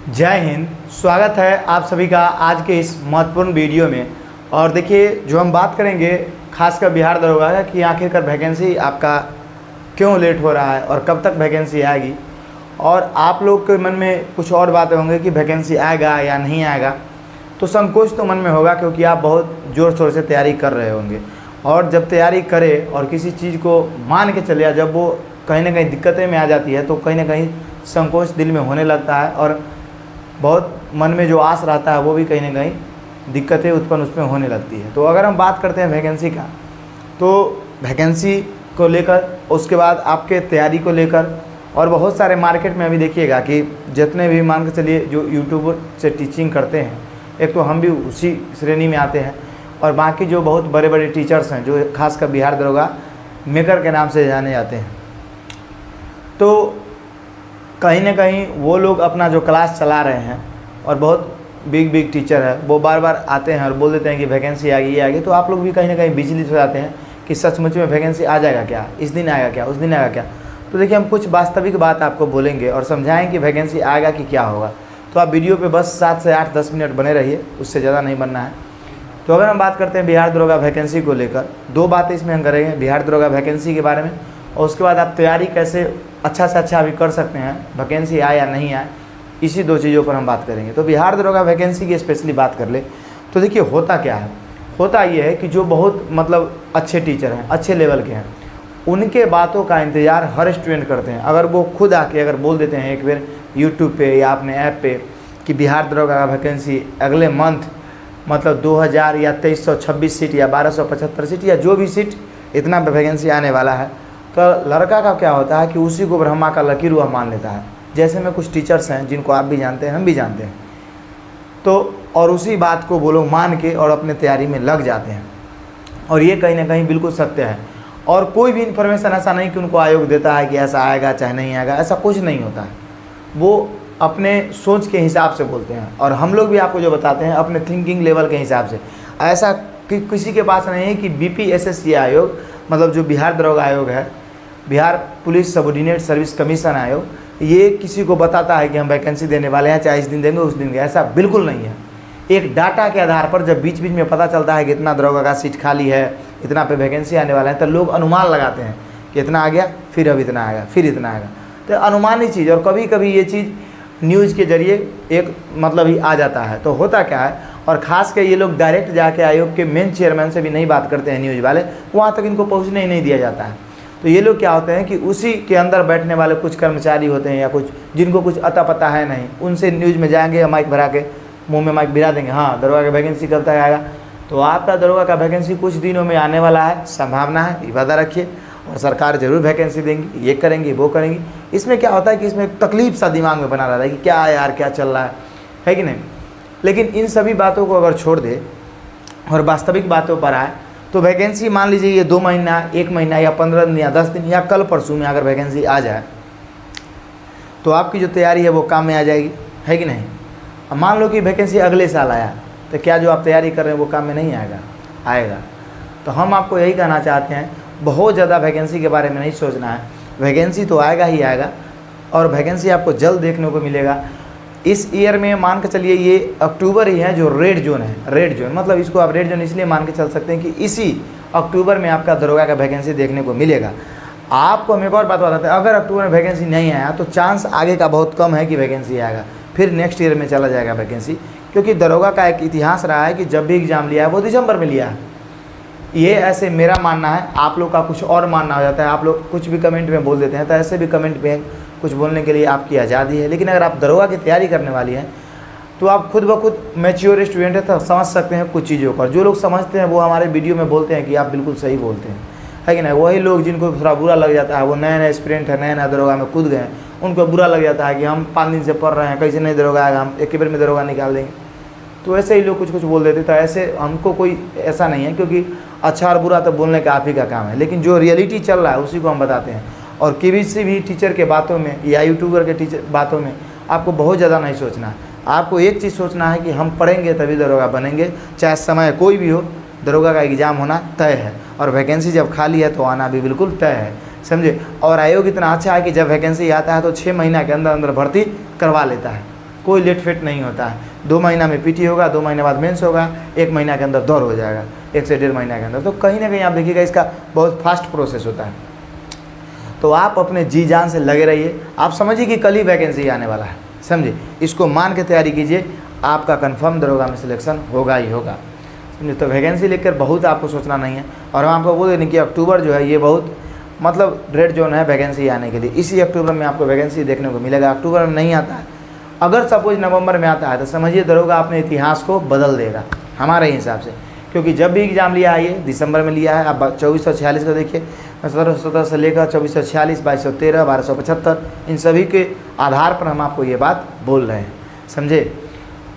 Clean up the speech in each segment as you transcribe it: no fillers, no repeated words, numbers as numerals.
जय हिंद। स्वागत है आप सभी का आज के इस महत्वपूर्ण वीडियो में। और देखिए, जो हम बात करेंगे खासकर बिहार दरोगा का कि आखिरकार वैकेंसी आपका क्यों लेट हो रहा है और कब तक वैकेंसी आएगी। और आप लोग के मन में कुछ और बातें होंगी कि वैकेंसी आएगा या नहीं आएगा, तो संकोच तो मन में होगा क्योंकि आप बहुत ज़ोर शोर से तैयारी कर रहे होंगे। और जब तैयारी करें और किसी चीज़ को मान के चले, जब वो कहीं ना कहीं दिक्कतें में आ जाती है तो कहीं ना कहीं संकोच दिल में होने लगता है और बहुत मन में जो आस रहता है वो भी कहीं ना कहीं दिक्कतें उत्पन्न उसमें होने लगती है। तो अगर हम बात करते हैं वैकेंसी का, तो वैकेंसी को लेकर, उसके बाद आपके तैयारी को लेकर, और बहुत सारे मार्केट में अभी देखिएगा कि जितने भी मान के चलिए जो यूट्यूबर से टीचिंग करते हैं, एक तो हम भी उसी श्रेणी में आते हैं, और बाकी जो बहुत बड़े बड़े टीचर्स हैं जो खासकर बिहार दरोगा मेकर के नाम से जाने जाते हैं, तो कहीं ना कहीं वो लोग अपना जो क्लास चला रहे हैं और बहुत बिग टीचर है, वो बार बार आते हैं और बोल देते हैं कि वैकेंसी आ गई, ये आ गई। तो आप लोग भी कहीं ना कहीं विचलित हो जाते हैं कि सचमुच में वैकेंसी आ जाएगा क्या, इस दिन आएगा क्या, उस दिन आएगा क्या। तो देखिए, हम कुछ वास्तविक बात आपको बोलेंगे और समझाएं कि वैकेंसी आएगा कि क्या होगा। तो आप वीडियो पे बस 7 से 8-10 मिनट बने रहिए, उससे ज़्यादा नहीं बनना है। तो अगर हम बात करते हैं बिहार दरोगा वैकेंसी को लेकर, 2 बातें इसमें हम करेंगे बिहार दरोगा वैकेंसी के बारे में, और उसके बाद आप तैयारी कैसे अच्छा से अच्छा अभी कर सकते हैं, वैकेंसी आए या नहीं आए, इसी 2 चीज़ों पर हम बात करेंगे। तो बिहार दरोगा वैकेंसी की स्पेशली बात कर ले तो देखिए, होता क्या है, होता ये है कि जो बहुत मतलब अच्छे टीचर हैं, अच्छे लेवल के हैं, उनके बातों का इंतज़ार हर स्टूडेंट करते हैं। अगर वो खुद आके अगर बोल देते हैं एक बार यूट्यूब पे या अपने ऐप पे कि बिहार दरोगा का वैकेंसी अगले मंथ मतलब 2000 या 2326 सीट या 1275 सीट या जो भी सीट इतना वैकेंसी आने वाला है, तो लड़का का क्या होता है कि उसी को ब्रह्मा का लकीर हुआ मान लेता है। जैसे में कुछ टीचर्स हैं जिनको आप भी जानते हैं, हम भी जानते हैं, तो और उसी बात को वो लोग मान के और अपने तैयारी में लग जाते हैं। और ये कहीं ना कहीं बिल्कुल सत्य है। और कोई भी इन्फॉर्मेशन ऐसा नहीं कि उनको आयोग देता है कि ऐसा आएगा चाहे नहीं आएगा, ऐसा कुछ नहीं होता है। वो अपने सोच के हिसाब से बोलते हैं, और हम लोग भी आपको जो बताते हैं अपने थिंकिंग लेवल के हिसाब से। ऐसा कि किसी के पास नहीं है कि BPSS आयोग, मतलब जो बिहार दरोगा आयोग है, Bihar police subordinate service commission आयोग, ये किसी को बताता है कि हम वैकेंसी देने वाले हैं, चाहे इस दिन देंगे उस दिन देंगे, ऐसा बिल्कुल नहीं है। एक डाटा के आधार पर जब बीच बीच में पता चलता है कि इतना दरोगा का सीट खाली है, इतना पे वैकेंसी आने वाला है, तो लोग अनुमान लगाते हैं कि इतना आ गया, फिर अब इतना आएगा, फिर इतना आएगा। तो अनुमानी चीज़, और कभी कभी ये चीज़ न्यूज़ के जरिए एक मतलब ही आ जाता है। तो होता क्या है, और ख़ास कर ये लोग डायरेक्ट जाके आयोग के मेन चेयरमैन से भी नहीं बात करते हैं न्यूज़ वाले, वहाँ तक इनको पहुँचने ही नहीं दिया जाता है। तो ये लोग क्या होते हैं कि उसी के अंदर बैठने वाले कुछ कर्मचारी होते हैं या कुछ जिनको कुछ अता पता है नहीं, उनसे न्यूज़ में जाएंगे, माइक भरा के मुंह में माइक भिरा देंगे, हाँ दरोगा का वैकेंसी कब तक आएगा। तो आपका दरोगा का वैकेंसी कुछ दिनों में आने वाला है, संभावना है, वादा रखिए, और सरकार ज़रूर वैकेंसी देंगी, ये करेंगी वो करेंगी। इसमें क्या होता है कि इसमें एक तकलीफ सा दिमाग में बना रहता है कि क्या यार क्या चल रहा है कि नहीं। लेकिन इन सभी बातों को अगर छोड़ दे और वास्तविक बातों पर आए, तो वैकेंसी मान लीजिए ये 2 महीना, 1 महीना या 15 दिन या 10 दिन या कल परसों में अगर वैकेंसी आ जाए, तो आपकी जो तैयारी है वो काम में आ जाएगी, है कि नहीं। अब मान लो कि वैकेंसी अगले साल आया, तो क्या जो आप तैयारी कर रहे हैं वो काम में नहीं आएगा। तो हम आपको यही कहना चाहते हैं, बहुत ज़्यादा वैकेंसी के बारे में नहीं सोचना है। वैकेंसी तो आएगा ही आएगा, और वैकेंसी आपको जल्द देखने को मिलेगा। इस ईयर में मान के चलिए ये अक्टूबर ही है जो रेड जोन है। रेड जोन मतलब इसको आप रेड जोन इसलिए मान के चल सकते हैं कि इसी अक्टूबर में आपका दरोगा का वैकेंसी देखने को मिलेगा। आपको हम एक और बात बताते हैं, अगर अक्टूबर में वैकेंसी नहीं आया तो चांस आगे का बहुत कम है कि वैकेंसी आएगा, फिर नेक्स्ट ईयर में चला जाएगा वैकेंसी। क्योंकि दरोगा का एक इतिहास रहा है कि जब भी एग्ज़ाम लिया है वो दिसंबर में लिया है। ये ऐसे मेरा मानना है, आप लोग का कुछ और मानना हो जाता है, आप लोग कुछ भी कमेंट में बोल देते हैं, तो ऐसे भी कमेंट में कुछ बोलने के लिए आपकी आज़ादी है। लेकिन अगर आप दरोगा की तैयारी करने वाली हैं तो आप खुद ब खुद मैच्योर स्टूडेंट है, तो समझ सकते हैं कुछ चीज़ों पर। जो लोग समझते हैं वो हमारे वीडियो में बोलते हैं कि आप बिल्कुल सही बोलते हैं, है कि नहीं। वही लोग जिनको थोड़ा बुरा लग जाता है, वो नए नए एस्पिरेंट है, नए नए दरोगा में कूद गए, उनको बुरा लग जाता है कि हम 5 दिन से पढ़ रहे हैं, कैसे नहीं दरोगा आएगा, हम एक बार में दरोगा निकाल देंगे। तो ऐसे ही लोग कुछ बोल देते। तो ऐसे हमको कोई ऐसा नहीं है, क्योंकि अच्छा और बुरा तो बोलने का आप ही का काम है, लेकिन जो रियलिटी चल रहा है उसी को हम बताते हैं। और किसी भी टीचर के बातों में या यूट्यूबर के टीचर बातों में आपको बहुत ज़्यादा नहीं सोचना है। आपको एक चीज़ सोचना है कि हम पढ़ेंगे तभी दरोगा बनेंगे, चाहे समय कोई भी हो, दरोगा का एग्ज़ाम होना तय है, और वैकेंसी जब खाली है तो आना भी बिल्कुल तय है, समझे। और आयोग इतना अच्छा है कि जब वैकेंसी आता है तो 6 महीना के अंदर अंदर भर्ती करवा लेता है। कोई लेट फेट नहीं होता है। 2 महीना में पीटी होगा, 2 महीने बाद मेंस होगा, 1 महीना के अंदर दौड़ हो जाएगा, 1 से 1.5 महीना के अंदर। तो कहीं ना कहीं आप देखिएगा इसका बहुत फास्ट प्रोसेस होता है। तो आप अपने जी जान से लगे रहिए। आप समझिए कि कल ही वैकेंसी आने वाला है, समझिए, इसको मान के तैयारी कीजिए, आपका कंफर्म दरोगा में सिलेक्शन होगा ही होगा, समझे। तो वैकेंसी लेकर बहुत आपको सोचना नहीं है। और हम आपको बोल दें कि अक्टूबर जो है ये बहुत मतलब रेड जोन है वैकेंसी आने के लिए। इसी अक्टूबर में आपको वैकेंसी देखने को मिलेगा। अक्टूबर में नहीं आता है, अगर सपोज नवंबर में आता है तो समझिए दरोगा अपने इतिहास को बदल देगा हमारे हिसाब से। क्योंकि जब भी एग्ज़ाम लिया है, ये दिसंबर में लिया है। आप 2446 को देखिए, 1717 से लेकर 2446, 2213, 1275, इन सभी के आधार पर हम आपको ये बात बोल रहे हैं, समझे।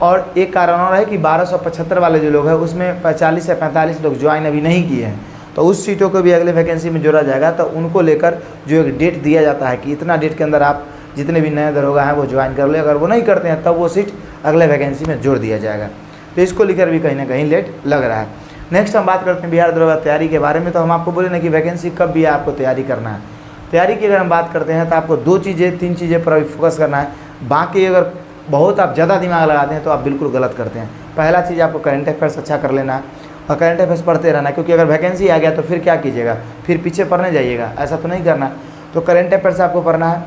और एक कारण और है कि 1275 वाले जो लोग हैं उसमें 40 से 45 लोग ज्वाइन अभी नहीं किए हैं, तो उस सीटों को भी अगले वैकेंसी में जोड़ा जाएगा। तो उनको लेकर जो एक डेट दिया जाता है कि इतना डेट के अंदर आप जितने भी नए दरोगा हैं वो ज्वाइन कर ले, अगर वो नहीं करते हैं तब वो सीट अगले वैकेंसी में जोड़ दिया जाएगा। तो इसको लेकर भी कहीं ना कहीं लेट लग रहा है। नेक्स्ट हम बात करते हैं बिहार दरोगा तैयारी के बारे में। तो हम आपको बोले ना कि वैकेंसी कब भी आपको तैयारी करना है। तैयारी की अगर हम बात करते हैं तो आपको 2 चीज़ें 3 चीज़ें पर अभी फोकस करना है। बाकी अगर बहुत आप ज़्यादा दिमाग लगाते हैं तो आप बिल्कुल गलत करते हैं। पहला चीज़ आपको करंट अफेयर्स अच्छा कर लेना है और करंट अफेयर्स पढ़ते रहना है, क्योंकि अगर वैकेंसी आ गया तो फिर क्या कीजिएगा, फिर पीछे पढ़ने जाइएगा, ऐसा तो नहीं करना। तो करंट अफेयर्स आपको पढ़ना है।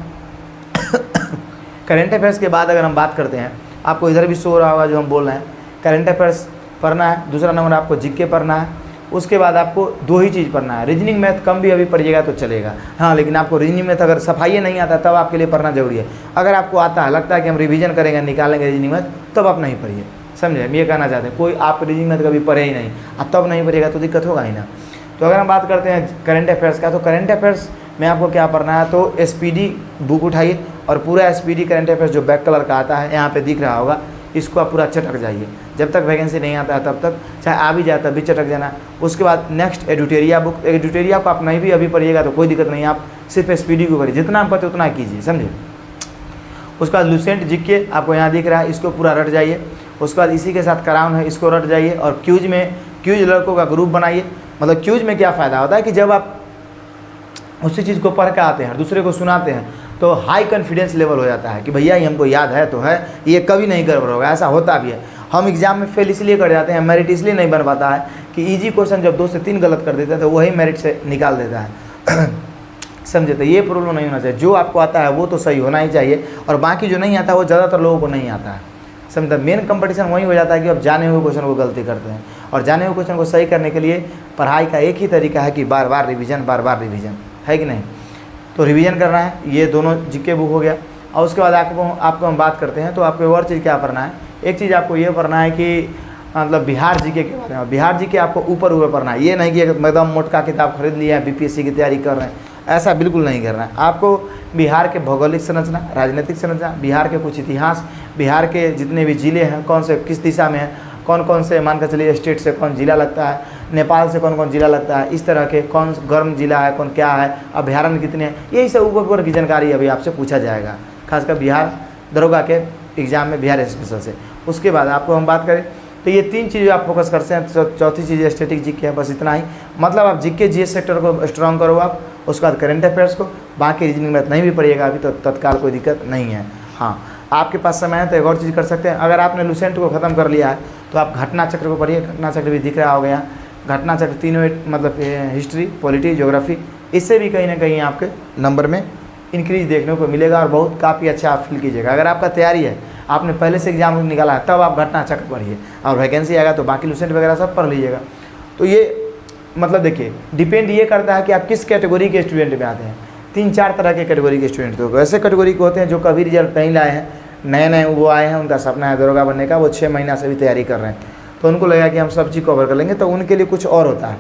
करंट अफेयर्स के बाद अगर हम बात करते हैं, आपको इधर भी शो हो रहा होगा जो हम बोल रहे हैं, करंट अफेयर्स पढ़ना है। दूसरा नंबर आपको जीके पढ़ना है। उसके बाद आपको 2 ही चीज़ पढ़ना है। रीजनिंग मैथ कम भी अभी पढ़िएगा तो चलेगा, हाँ, लेकिन आपको रीजनिंग मैथ अगर सफाई नहीं आता तब आपके लिए पढ़ना जरूरी है। अगर आपको आता है, लगता है कि हम रिवीजन करेंगे, निकालेंगे रीजनिंग मैथ, तब आप नहीं पढ़िए, समझे। हम ये कहना चाहते हैं, कोई आप रीजनिंग मैथ कभी पढ़े ही नहीं और तब नहीं पढ़िएगा तो दिक्कत होगा ही ना। तो अगर हम बात करते हैं करंट अफेयर्स का, तो करंट अफेयर्स में आपको क्या पढ़ना है, तो एसपीडी बुक उठाइए और पूरा एसपीडी करंट अफेयर्स जो बैक कलर का आता है यहाँ पे दिख रहा होगा, इसको आप पूरा चटक जाइए। जब तक वैकेंसी नहीं आता है तब तक, चाहे आ भी जाए तब भी चटक जाना। उसके बाद नेक्स्ट एडुटेरिया बुक। एडुटेरिया को आप नहीं भी अभी पढ़िएगा तो कोई दिक्कत नहीं है, आप सिर्फ एसपीडी को पढ़िए, जितना आप पढ़ते उतना कीजिए, समझे। उसके बाद लुसेंट जीके आपको यहाँ दिख रहा है, इसको पूरा रट जाइए। उसके बाद इसी के साथ कराउन है, इसको रट जाइए। और क्यूज में, क्यूज लड़कों का ग्रुप बनाइए। मतलब क्यूज में क्या फ़ायदा होता है कि जब आप उसी चीज़ को पढ़ के आते हैं, दूसरे को सुनाते हैं, तो हाई कॉन्फिडेंस लेवल हो जाता है कि भैया ये हमको याद है तो है, ये कभी नहीं गड़बड़ होगा। ऐसा होता भी है। हम एग्जाम में फेल इसलिए कर जाते हैं, मेरिट इसलिए नहीं बन पाता है कि इजी क्वेश्चन जब 2 से 3 गलत कर देते हैं तो वही मेरिट से निकाल देता है। समझे। तो ये प्रॉब्लम नहीं होना चाहिए। जो आपको आता है वो तो सही होना ही चाहिए, और बाकी जो नहीं आता वो ज़्यादातर लोगों को नहीं आता है, समझे। मेन कंपटीशन वही हो जाता है कि आप जाने हुए क्वेश्चन को गलती करते हैं। और जाने हुए क्वेश्चन को सही करने के लिए पढ़ाई का एक ही तरीका है कि बार बार रिवीजन, बार बार रिवीजन, है कि नहीं। तो रिवीजन करना है। ये दोनों जीके बुक हो गया। और उसके बाद आपको हम बात करते हैं तो आपको और चीज़ क्या पढ़ना है। एक चीज़ आपको ये पढ़ना है कि मतलब बिहार जीके के बारे में। बिहार जीके आपको ऊपर ऊपर पढ़ना है। ये नहीं कि एकदम मोटका किताब खरीद लिया है, बीपीएससी की तैयारी कर रहे हैं, ऐसा बिल्कुल नहीं करना है। आपको बिहार के भौगोलिक संरचना, राजनीतिक संरचना, बिहार के कुछ इतिहास, बिहार के जितने भी ज़िले हैं कौन से किस दिशा में हैं, कौन कौन से मान कर चलिए स्टेट से कौन ज़िला लगता है, नेपाल से कौन कौन ज़िला लगता है, इस तरह के कौन गर्म ज़िला है, कौन क्या है, अभ्यारण्य कितने हैं, यही सब ऊपर ऊपर की जानकारी अभी आपसे पूछा जाएगा, खासकर बिहार दरोगा के एग्ज़ाम में, बिहार स्पेशल से। उसके बाद आपको हम बात करें तो ये 3 चीज़ें आप फोकस करते हैं। चौथी चीज़ स्टैटिक जीके है, बस इतना ही। मतलब आप जीके जीएस सेक्टर को स्ट्रॉन्ग करो आप, उसके बाद करंट अफेयर्स को, बाकी रीजनिंग मैथ नहीं भी पढ़िएगा अभी तो तत्काल कोई दिक्कत नहीं है। हाँ, आपके पास समय है तो एक और चीज़ कर सकते हैं। अगर आपने लुसेंट को ख़त्म कर लिया है तो आप घटना चक्र को पढ़िए। घटना चक्र भी दिख रहा हो गया। घटना चक्र तीनों मतलब हिस्ट्री, पॉलिटी, ज्योग्राफी, इससे भी कहीं ना कहीं आपके नंबर में इंक्रीज देखने को मिलेगा और बहुत काफ़ी अच्छा आप फील कीजिएगा। अगर आपका तैयारी है, आपने पहले से एग्जाम निकाला है, तब आप घटना चक्र पढ़िए और वैकेंसी आएगा तो बाकी लुसेंट वगैरह सब पढ़ लीजिएगा। तो ये मतलब देखिए डिपेंड ये करता है कि आप किस कैटेगरी के स्टूडेंट में आते हैं। 3-4 तरह के कैटेगरी के स्टूडेंट तो ऐसे कैटेगरी के होते हैं जो कभी रिजल्ट नहीं लाए हैं, नए नए वो आए हैं, उनका सपना है दरोगा बनने का, वो 6 महीना से भी तैयारी कर रहे हैं, तो उनको लगा कि हम सब चीज़ कवर कर लेंगे, तो उनके लिए कुछ और होता है।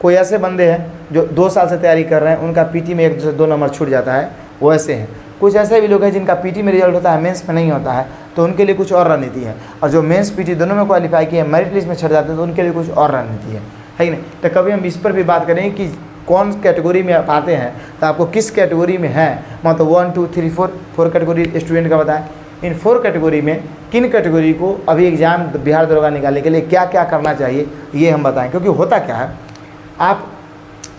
कोई ऐसे बंदे हैं जो 2 साल से तैयारी कर रहे हैं, उनका पीटी में 1 से 2 नंबर छूट जाता है, वो ऐसे हैं। कुछ ऐसे भी लोग हैं जिनका पीटी में रिजल्ट होता है, मेंस में नहीं होता है, तो उनके लिए कुछ और रणनीति है। और जो मेंस पीटी दोनों में क्वालिफाई किए, मेरिट लिस्ट में छट जाते हैं, तो उनके लिए कुछ और रणनीति है कि नहीं। तो कभी हम इस पर भी बात करें कि कौन कैटेगरी में आप आते हैं, तो आपको किस कैटेगरी में है, मतलब 1 2 3 4 कैटेगरी स्टूडेंट का बताएं। इन 4 कैटेगरी में किन कैटेगरी को अभी एग्ज़ाम बिहार दरोगा निकालने के लिए क्या क्या करना चाहिए, ये हम बताएं। क्योंकि होता क्या है, आप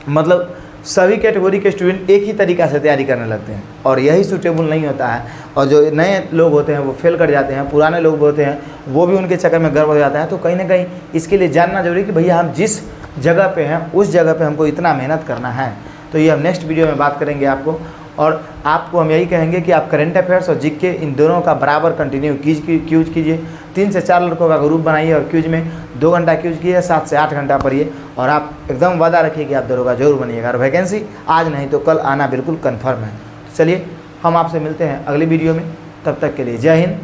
मतलब सभी कैटेगरी के स्टूडेंट एक ही तरीक़ा से तैयारी करने लगते हैं और यही सूटेबल नहीं होता है। और जो नए लोग होते हैं वो फेल कर जाते हैं, पुराने लोग होते हैं वो भी उनके चक्कर में गर्व हो जाता है। तो कहीं ना कहीं इसके लिए जानना जरूरी कि भैया हम जिस जगह पे हैं उस जगह पे हमको इतना मेहनत करना है। तो ये हम नेक्स्ट वीडियो में बात करेंगे आपको। और आपको हम यही कहेंगे कि आप करंट अफेयर्स और जीके इन दोनों का बराबर कंटिन्यू क्यूज कीजिए। 3 से 4 लड़कों का ग्रुप बनाइए और क्यूज में 2 घंटा क्यूज कीजिए, 7 से 8 घंटा पढ़िए और आप एकदम वादा रखिए कि आप दरोगा जरूर बनिएगा। और वैकेंसी आज नहीं तो कल आना बिल्कुल कन्फर्म है। चलिए हम आपसे मिलते हैं अगली वीडियो में, तब तक के लिए जय हिंद,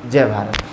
जय भारत।